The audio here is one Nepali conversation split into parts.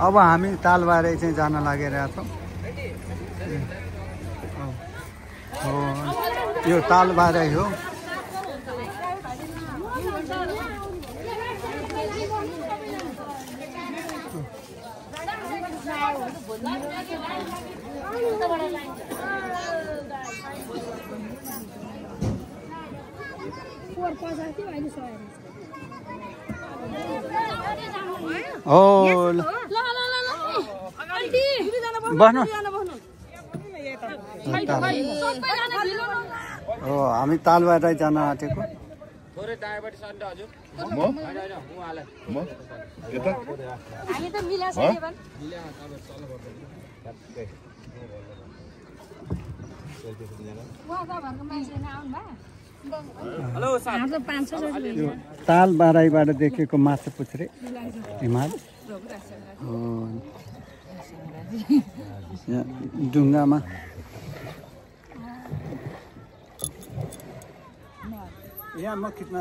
अब हामी तालबारे चाहिँ जान लागिरहेका छौँ। यो तालबारे हो। हामी तालबारे जान आँटेको। तालबाराईबाट देखेको माछा पुच्छ्रे हिमाल ढुङ्गामा यहाँ म खिच्न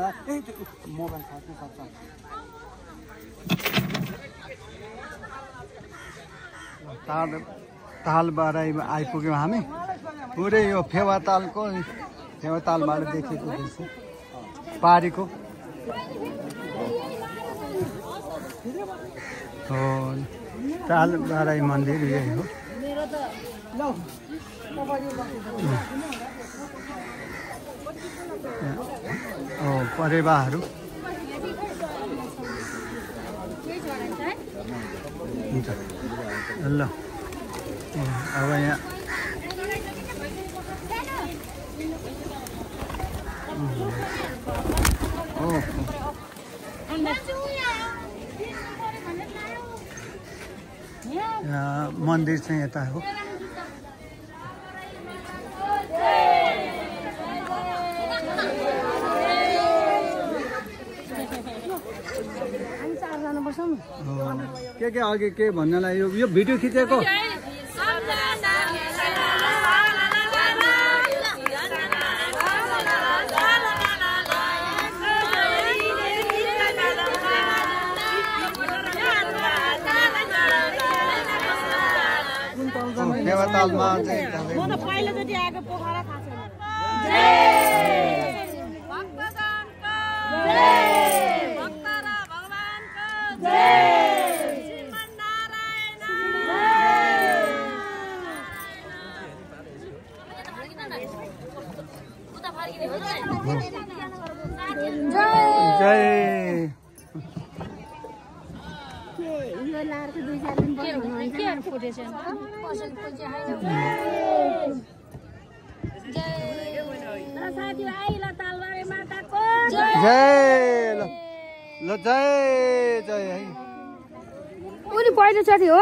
मोबाइल खर्च्नु सक्छ। तालबाराईमा आइपुग्यौँ हामी। पुरै यो फेवातालको फेवातालबाट देखेको दृश्य पारीको तालबाराई मन्दिर यही हो। परेवाहरू हुन्छ ल। अब यहाँ मन्दिर चाहिँ यता हो। के अघि के भन्नलाई यो भिडियो खिचेको फेवातालमा चाहिँ पहिलोचोटि आएको पोखरा थाहा छैन। पहिलोचोटि हो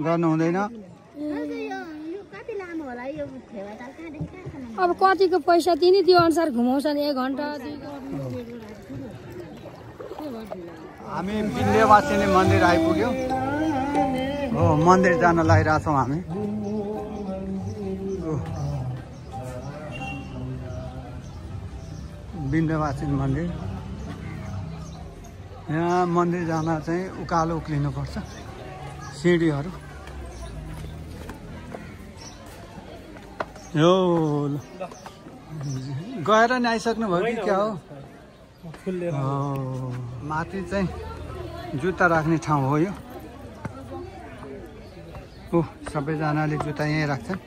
गर्नु हुँदैन। अब कतिको पैसा तिनी त्यो अनुसार घुमाउँछन् 1 घन्टा 2 घन्टा। हामी विन्ध्यवासिनी मन्दिर आइपुग्यौँ हो। मन्दिर जान लागिरहेछौँ हामी। विन्ध्यवासिनी मन्दिर। यहाँ मन्दिर जान चाहिँ उकालो उक्लिनुपर्छ सिँढीहरू। यो गएर नि आइसक्नु भयो कि क्या हो? माथि चाहिँ जुत्ता राख्ने ठाउँ हो यो। सबैजनाले जुत्ता यहीँ राख्छन्।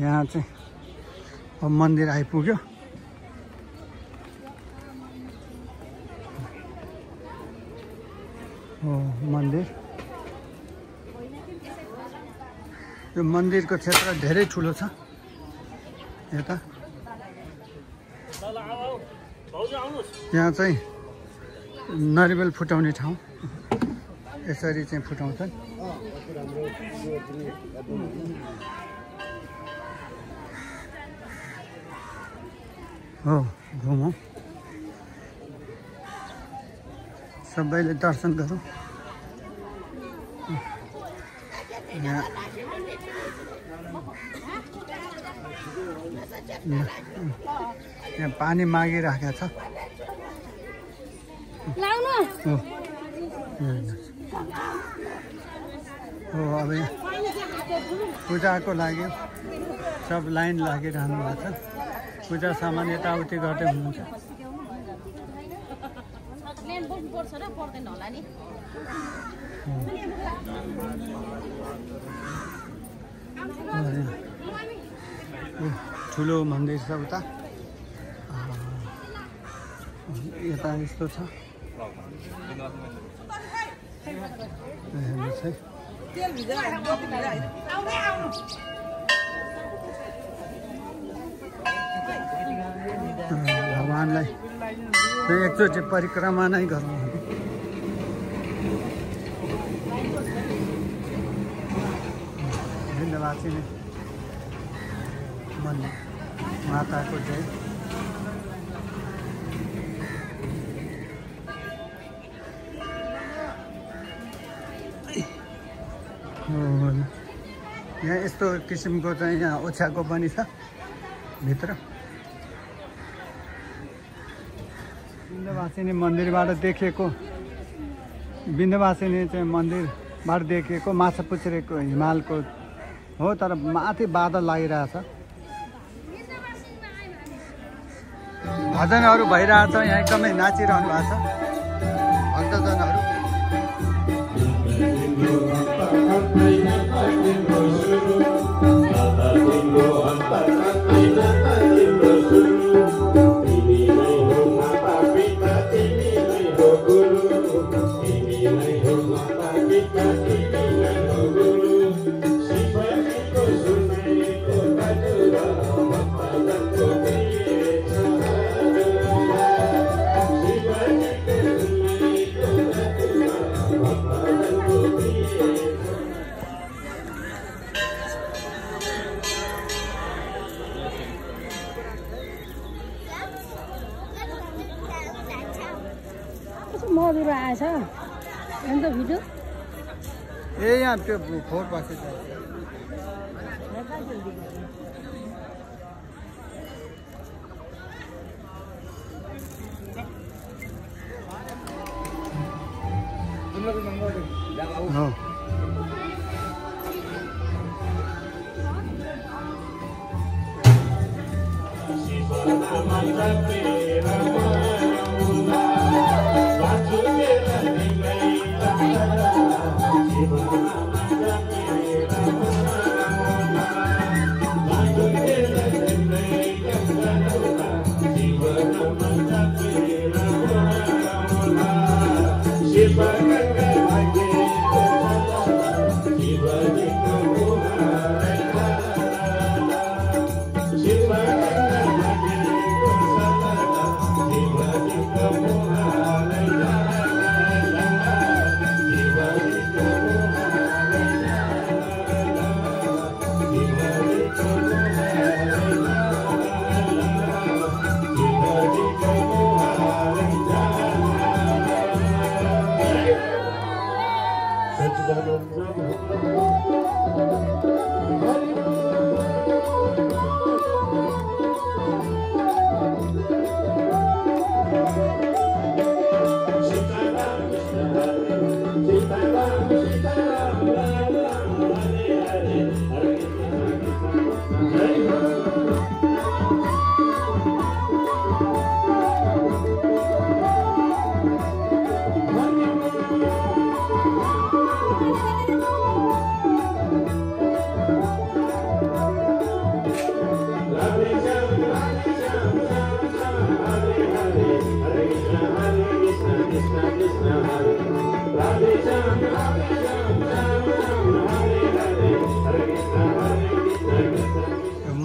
यहाँ चाहिँ अब मन्दिर आइपुग्यो। मन्दिर यो मन्दिरको क्षेत्र धेरै ठुलो छ। यता यहाँ चाहिँ नरिवल फुटाउने ठाउँ यसरी चाहिँ फुटाउँछन्। हो घुमौँ सबैले दर्शन गरौँ। यहाँ पानी मागिराखेको छ। हो अब पूजाको लागि सब लाइन लागिरहनु भएको छ। पूजा सामान यताउति गर्दै हुनुहुन्छ। ठुलो मन्दिर छ उता, यता यस्तो छ। भगवानलाई एकचोटि परिक्रमा नै गर्नु। विन्ध्यवासिनी मन्दिर माताको जय। यहाँ यस्तो किसिमको चाहिँ यहाँ ओछ्याको पनि छ भित्र। विन्ध्यवासिनी मन्दिरबाट देखिएको, विन्ध्यवासिनी चाहिँ मन्दिरबाट देखिएको माछापुच्छ्रेको हिमालको हो, तर माथि बादल लागिरहेछ। भजनहरू भइरहेछ, यहाँ एकदमै नाचिरहनु भएको छ भक्तजनहरू। मधुरो आएछ अन्त भिडियो ए यहाँ त्यो फोर पछि हो।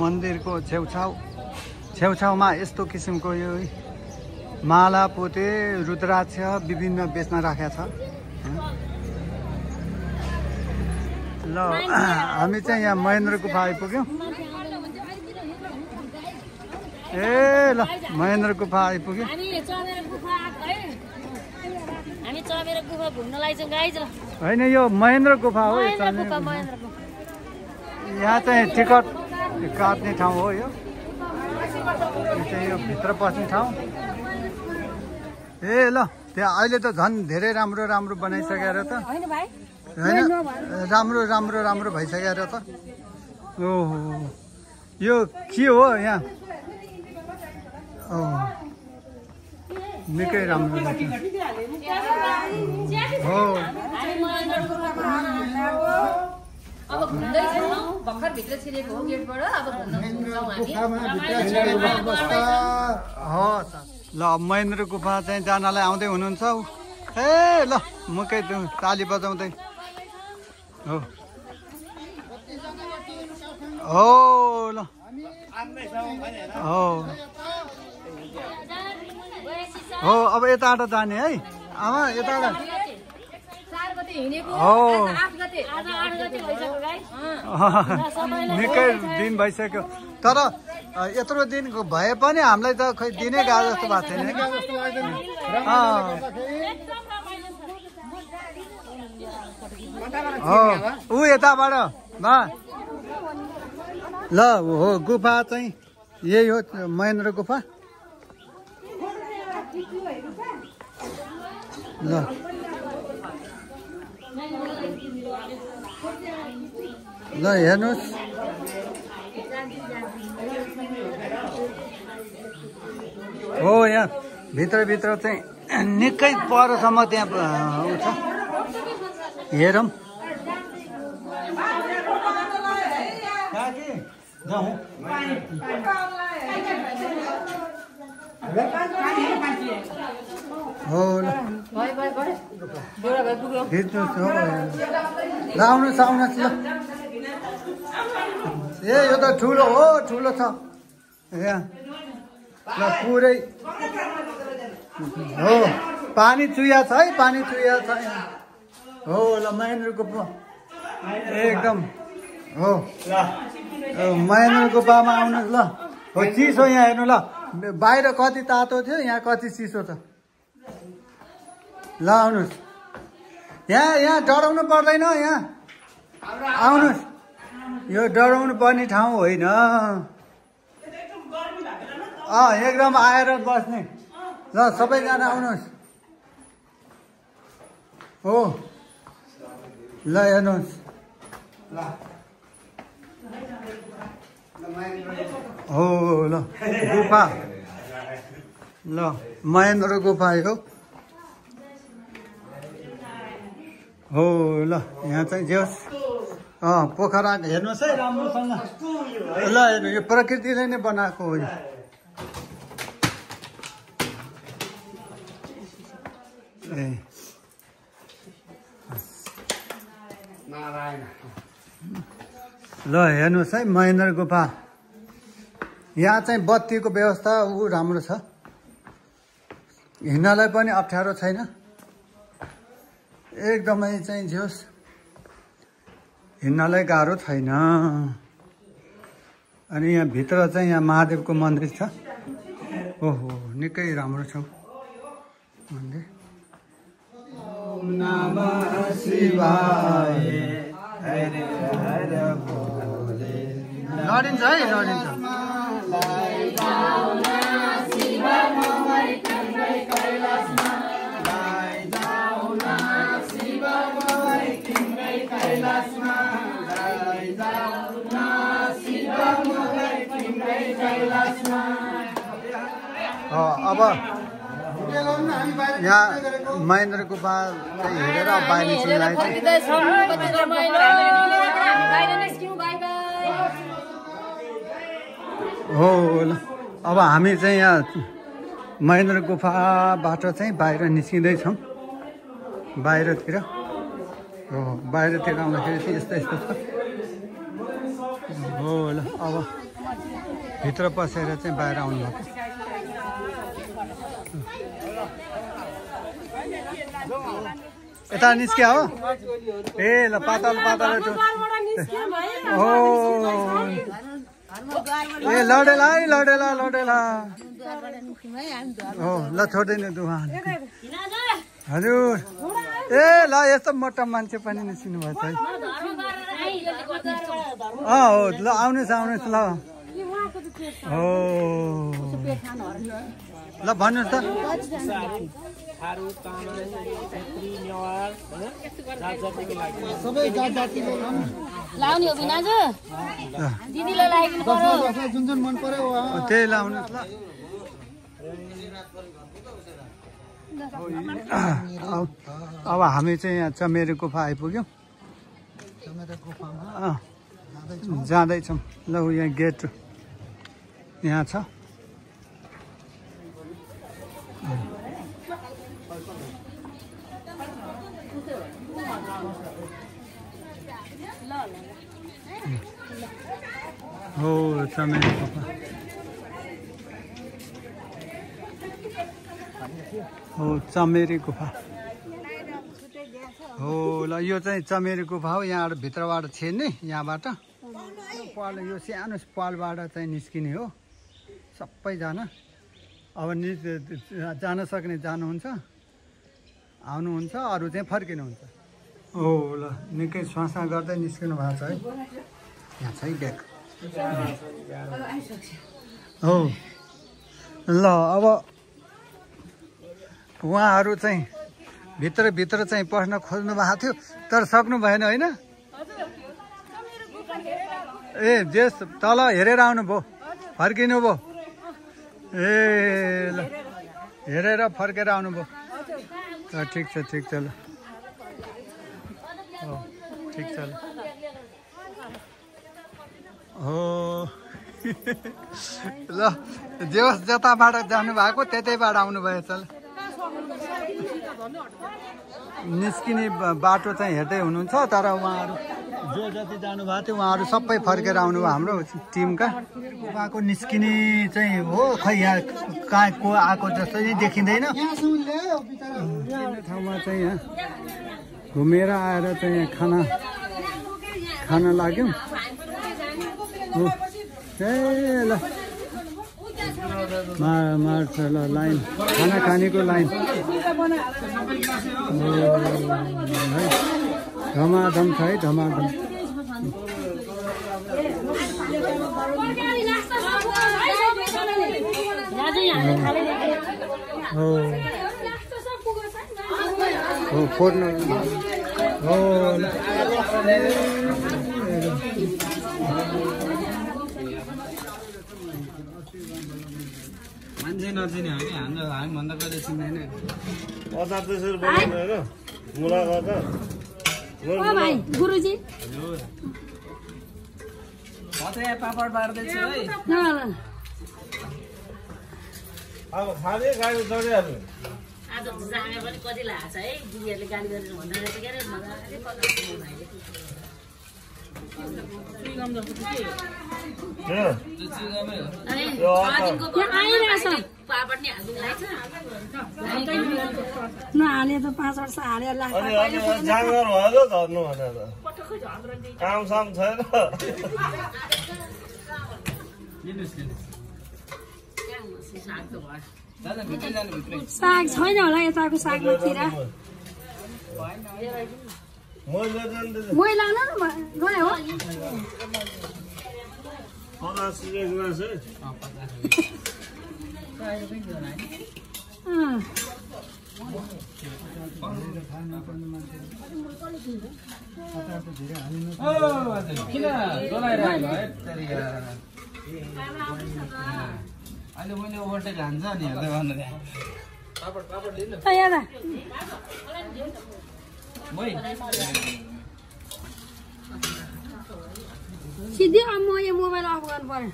मन्दिरको छेउछाउमा यस्तो किसिमको यो माला पोते रुद्राक्ष विभिन्न बेच्न राखेको छ। ल हामी चाहिँ यहाँ महेन्द्र गुफा आइपुग्यौँ। ए ल महेन्द्र गुफा आइपुग्यो। होइन यो महेन्द्र गुफा हो। यहाँ चाहिँ टिकट काट्ने ठाउँ हो। यो चाहिँ यो भित्र पस्ने ठाउँ। ए ल त्यहाँ अहिले त झन् धेरै राम्रो राम्रो बनाइसकेर त होइन भाइ होइन राम्रो राम्रो राम्रो भइसकेर त ओहो यो के हो यहाँ निकै राम्रो हो अब घुम्दैछौँ भर्खर भित्र छिरेको हो गेटबाट अब ल महेन्द्र गुफा चाहिँ जानलाई आउँदै हुनुहुन्छ ए ल मुकै ताली बजाउँदै हो हो ल हो अब यताबाट जाने है आमा यताबाट निकै दिन भइसक्यो तर यत्रो दिन भए पनि हामीलाई त खै दिनै गएको जस्तो भएको छैन ऊ यताबाट ल हो गुफा चाहिँ यही हो महेन्द्र गुफा ल ल हेर्नुहोस् हो यहाँ भित्र चाहिँ निकै परसम्म त्यहाँ आउँछ हेरौँ हो ल आउनुहोस् आउनुहोस् ल ए यो त ठुलो हो ठुलो छ यहाँ ल पुरै हो पानी चुया छ है पानी चुया छ हो ल महेन्द्र गुफा एकदम हो महेन्द्र गुफामा आउनुहोस् ल हो चिसो यहाँ हेर्नु ल बाहिर कति तातो थियो यहाँ कति चिसो छ ल आउनुहोस् यहाँ डराउनु पर्दैन यहाँ आउनुहोस् यो डराउनु पर्ने ठाउँ होइन एकदम आएर बस्ने ल सबैजना आउनुहोस् हो ल हेर्नुहोस् हो ल गुफा ल महेन्द्र गुफा हो ल यहाँ चाहिँ जे होस् पोखरा हेर्नुहोस् है राम्रोसँग ल हेर्नु यो प्रकृतिले नै बनाएको हो ए ल हेर्नुहोस् है महेन्द्र गुफा यहाँ चाहिँ बत्तीको व्यवस्था राम्रो छ हिँड्नलाई पनि अप्ठ्यारो छैन एकदमै चाहिँ जोस् हिँड्नलाई गाह्रो छैन अनि यहाँ भित्र चाहिँ यहाँ महादेवको मन्दिर छ ओहो निकै राम्रो छ मन्दिर नमः शिवाय हरे हर बोले लडिन्छ है लडिन्छ अब यहाँ महेन्द्र गुफा चाहिँ हेरेर बाहिर निस्किँदै हो ल अब हामी चाहिँ यहाँ महेन्द्र गुफाबाट चाहिँ बाहिर निस्किँदैछौँ बाहिरतिर हो बाहिरतिर आउँदाखेरि चाहिँ यस्तो यस्तो छ हो ल अब भित्र पसेर चाहिँ बाहिर आउनुभएको यता निस्क्या हो ए ल पातल पातल हो ए लडेला है लडेला लडेला हो ल छोड्दैन दुहान हजुर ए ल यस्तो मोटा मान्छे पनि निस्किनु भएको छ हो ल आउनुहोस् आउनुहोस् ल हो ल भन्नुहोस् त थारू तामाङ छेत्री नेवार हैन जात जातिको लागि सबै जात जातिको लाउने हो बिनाजु दिदीलाई लागिनु पर्यो जुन जुन मन पर्यो त्यही लाउनुहोस् ल अब हामी चाहिँ यहाँ चमेरे गुफा आइपुग्यौँ जाँदैछौँ ल यहाँ गेट यहाँ छ हो चमेरे गुफा हो चमेरे गुफा हो ल यो चाहिँ चमेरे गुफा हो यहाँबाट भित्रबाट छिर्ने यहाँबाट पाल यो सानो पालबाट चाहिँ निस्किने हो सबैजना अब जान सक्ने जानुहुन्छ आउनुहुन्छ अरू चाहिँ फर्किनुहुन्छ हो ल निकै श्वासा गर्दै निस्किनु भएको छ है यहाँ छ है ब्याग हो ल अब उहाँहरू चाहिँ भित्र चाहिँ पस्न खोज्नु भएको थियो तर सक्नु भएन होइन ए जेस तल हेरेर आउनुभयो फर्किनु भयो ए ल हेरेर फर्केर आउनुभयो ठिक छ ल हो ठिक छ ल हो ल जे होस् जताबाट जानुभएको त्यतैबाट आउनुभएछ ल निस्किने बाटो चाहिँ हेर्दै हुनुहुन्छ तर उहाँहरू जो जति जानुभएको थियो उहाँहरू सबै फर्केर आउनुभयो हाम्रो टिमका उहाँको निस्किने चाहिँ हो खै यहाँ कहाँ को आएको जस्तो चाहिँ देखिँदैन ठाउँमा चाहिँ यहाँ घुमेर आएर चाहिँ यहाँ खान लाग्यौँ ए ल मार्छ ल लाइन खाना खानेको लाइन है धमाधम छ है धमाधम हो फोड्नु हो मान्छे नचिने हो कि हामीभन्दा कहिले चिन्दैन अचार त्यसरी बनाउनु होइन मुलाको अचार भाइ गुरुजी पापड बार्दैछु है अब खाने गाडी चढिहाल्नु आज जाने पनि कति लाग्छ है दिदीहरूले गाली गरेर भन्दा रहेछ के अरे मजाले पकाएको भाइले चिगम जस्तो के हो त्यो चिगमै हो अनि आदिनको आइरहेछ पापड नि हाल्दिनु रहेछ नहाले त 5 वर्ष हालेर लाग्छ अनि जाँगर भयो झर्नु भनेर पटक्कै झर्दैन काम साम छैन साग छैन होला यताको सागमा खिरा मै लान न गयो हो 50 रुपैयाँ ग्लास है किन डोलाइरहेको है अहिले मैले ओभरटेक हान्छ नि हेर्दै भन्नु सिधै अब म यो मोबाइल अफ गर्नु पर्यो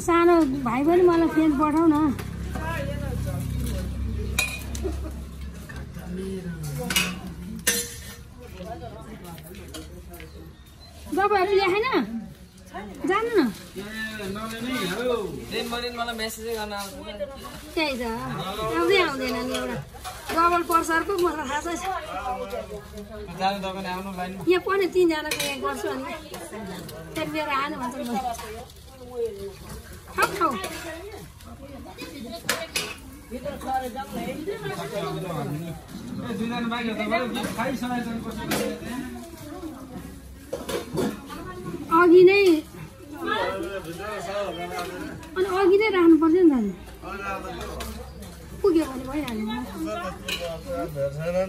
सानो भाइ पनि मलाई फ्रेन्ड पठाउ न तपाईँहरू ल्याएन जानु न त्यही त आउँदै आउँदैन नि एउटा डबल पर्सरको मलाई थाहा छ यहाँ पनि 3 जनाको यहाँ गर्छु अनि त्यति बेर आएन भन्छ खाऊ अघि नै पुगिनै राख्नु पर्छ नि दाजु पुग्यो भने भइहाल्यो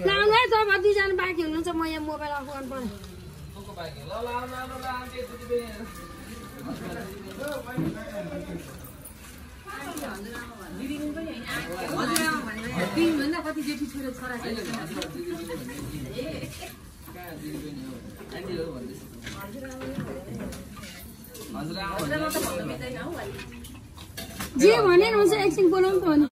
लाउँदा है तपाईँ दुईजना बाँकी हुनुहुन्छ म यहाँ मोबाइल अफ गर्नु पर्यो कति जेठी छोरा छोरा जे भने हुन्छ एकछिन बोलाउनु त हो नि